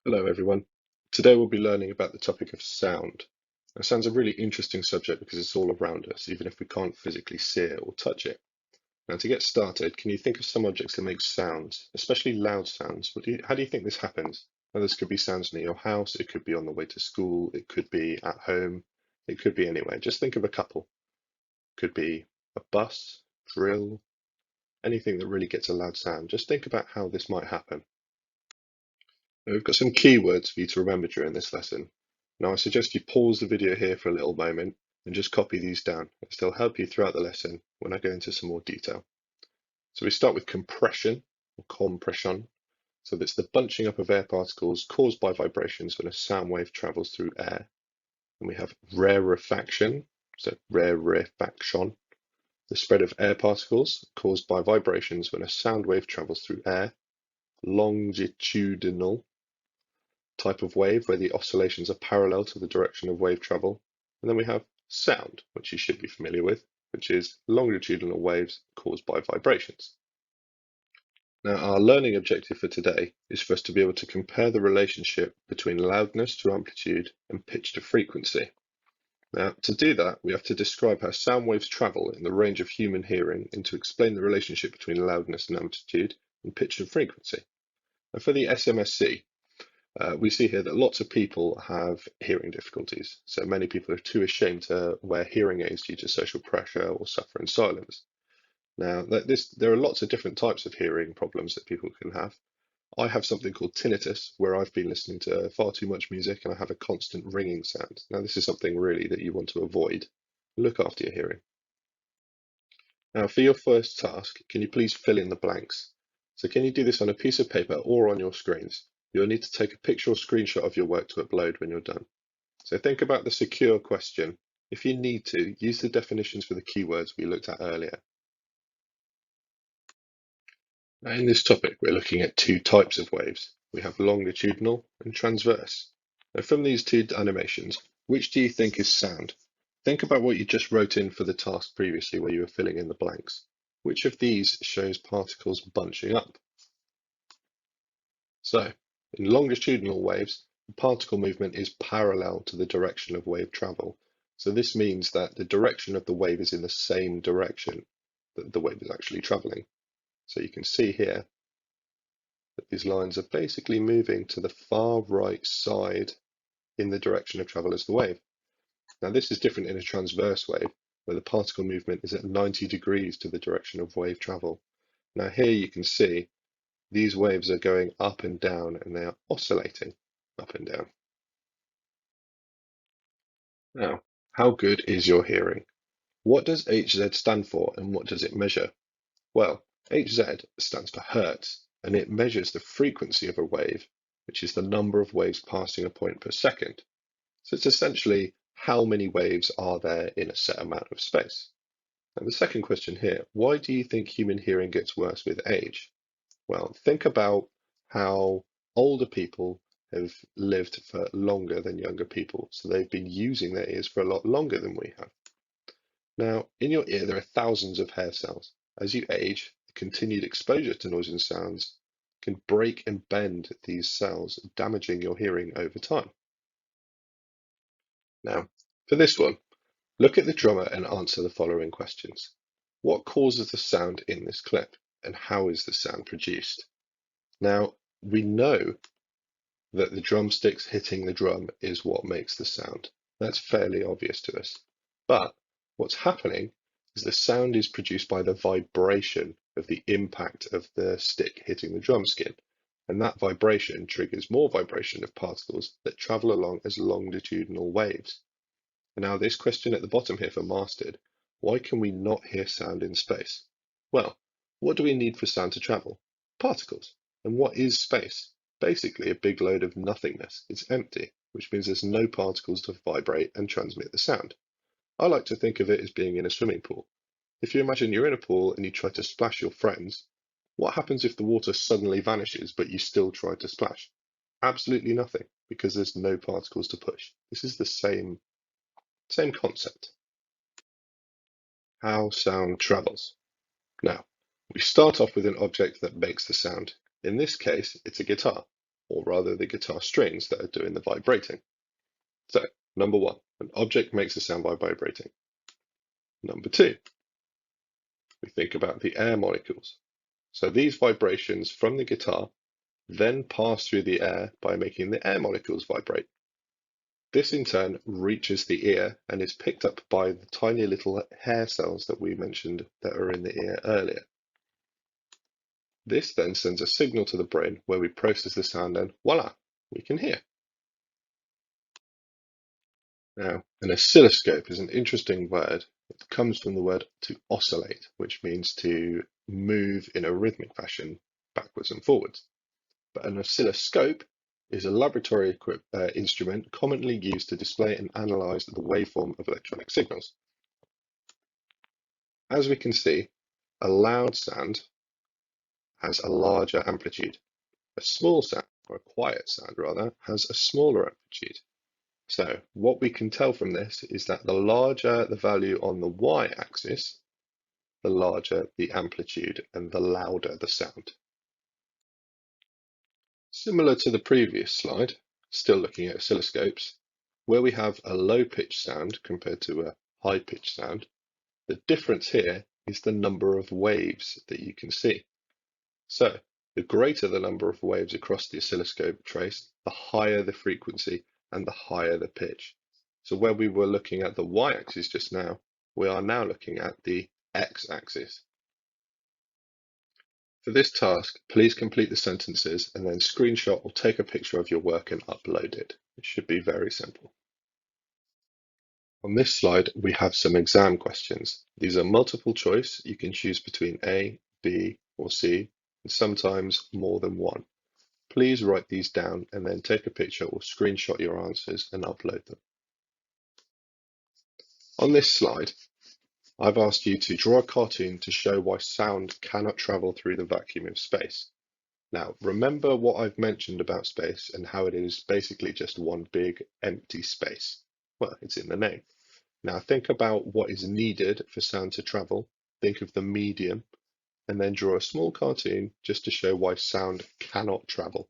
Hello everyone. Today we'll be learning about the topic of sound. That sounds a really interesting subject because it's all around us, even if we can't physically see it or touch it. Now to get started, can you think of some objects that make sounds, especially loud sounds? How do you think this happens? Now this could be sounds near your house, it could be on the way to school, it could be at home, it could be anywhere. Just think of a couple. Could be a bus, drill, anything that really gets a loud sound. Just think about how this might happen. Now, we've got some keywords for you to remember during this lesson. Now, I suggest you pause the video here for a little moment and just copy these down, as they'll help you throughout the lesson when I go into some more detail. So we start with compression or compression. So that's the bunching up of air particles caused by vibrations when a sound wave travels through air. And we have rarefaction, so rarefaction, the spread of air particles caused by vibrations when a sound wave travels through air. Longitudinal type of wave where the oscillations are parallel to the direction of wave travel. And then we have sound, which you should be familiar with, which is longitudinal waves caused by vibrations. Now, our learning objective for today is for us to be able to compare the relationship between loudness to amplitude and pitch to frequency. Now, to do that, we have to describe how sound waves travel in the range of human hearing and to explain the relationship between loudness and amplitude and pitch and frequency. And for the SMSC, we see here that lots of people have hearing difficulties. So many people are too ashamed to wear hearing aids due to social pressure or suffer in silence. Now, there are lots of different types of hearing problems that people can have. I have something called tinnitus, where I've been listening to far too much music and I have a constant ringing sound. Now, this is something really that you want to avoid. Look after your hearing. Now, for your first task, can you please fill in the blanks? So can you do this on a piece of paper or on your screens? You'll need to take a picture or screenshot of your work to upload when you're done. So think about the secure question. If you need to, use the definitions for the keywords we looked at earlier. Now, in this topic, we're looking at two types of waves. We have longitudinal and transverse. Now, from these two animations, which do you think is sound? Think about what you just wrote in for the task previously where you were filling in the blanks. Which of these shows particles bunching up? So, in longitudinal waves, the particle movement is parallel to the direction of wave travel. So this means that the direction of the wave is in the same direction that the wave is actually traveling. So you can see here that these lines are basically moving to the far right side in the direction of travel as the wave. Now this is different in a transverse wave, where the particle movement is at 90 degrees to the direction of wave travel. Now here you can see these waves are going up and down and they are oscillating up and down. Now, how good is your hearing? What does HZ stand for and what does it measure? Well, HZ stands for hertz and it measures the frequency of a wave, which is the number of waves passing a point per second. So it's essentially how many waves are there in a set amount of space. And the second question here, why do you think human hearing gets worse with age? Well, think about how older people have lived for longer than younger people. So they've been using their ears for a lot longer than we have. Now, in your ear, there are thousands of hair cells. As you age, the continued exposure to noise and sounds can break and bend these cells, damaging your hearing over time. Now, for this one, look at the drummer and answer the following questions. What causes the sound in this clip, and how is the sound produced? Now, we know that the drumsticks hitting the drum is what makes the sound. That's fairly obvious to us. But what's happening is the sound is produced by the vibration of the impact of the stick hitting the drum skin. And that vibration triggers more vibration of particles that travel along as longitudinal waves. And now this question at the bottom here for mastered, why can we not hear sound in space? Well, what do we need for sound to travel? Particles. And what is space? Basically a big load of nothingness. It's empty, which means there's no particles to vibrate and transmit the sound. I like to think of it as being in a swimming pool. If you imagine you're in a pool and you try to splash your friends, what happens if the water suddenly vanishes but you still try to splash? Absolutely nothing, because there's no particles to push. This is the same concept. How sound travels. Now, we start off with an object that makes the sound. In this case, it's a guitar. or rather the guitar strings that are doing the vibrating. So, number one, an object makes a sound by vibrating. Number two, we think about the air molecules. So these vibrations from the guitar then pass through the air by making the air molecules vibrate. This in turn reaches the ear and is picked up by the tiny little hair cells that we mentioned that are in the ear earlier. This then sends a signal to the brain where we process the sound and voila, we can hear. Now, an oscilloscope is an interesting word. It comes from the word to oscillate, which means to move in a rhythmic fashion backwards and forwards. But an oscilloscope is a laboratory instrument commonly used to display and analyze the waveform of electronic signals. As we can see, a loud sound has a larger amplitude. A small sound, or a quiet sound rather, has a smaller amplitude. So what we can tell from this is that the larger the value on the y-axis, the larger the amplitude and the louder the sound. Similar to the previous slide, still looking at oscilloscopes, where we have a low-pitched sound compared to a high-pitched sound, the difference here is the number of waves that you can see. So the greater the number of waves across the oscilloscope trace, the higher the frequency and the higher the pitch. So where we were looking at the y-axis just now, we are now looking at the x-axis. For this task, please complete the sentences and then screenshot or take a picture of your work and upload it. It should be very simple. On this slide, we have some exam questions. These are multiple choice. You can choose between A, B, or C, and sometimes more than one. Please write these down and then take a picture or screenshot your answers and upload them. On this slide, I've asked you to draw a cartoon to show why sound cannot travel through the vacuum of space. Now, remember what I've mentioned about space and how it is basically just one big empty space. Well, it's in the name. Now think about what is needed for sound to travel. Think of the medium and then draw a small cartoon just to show why sound cannot travel.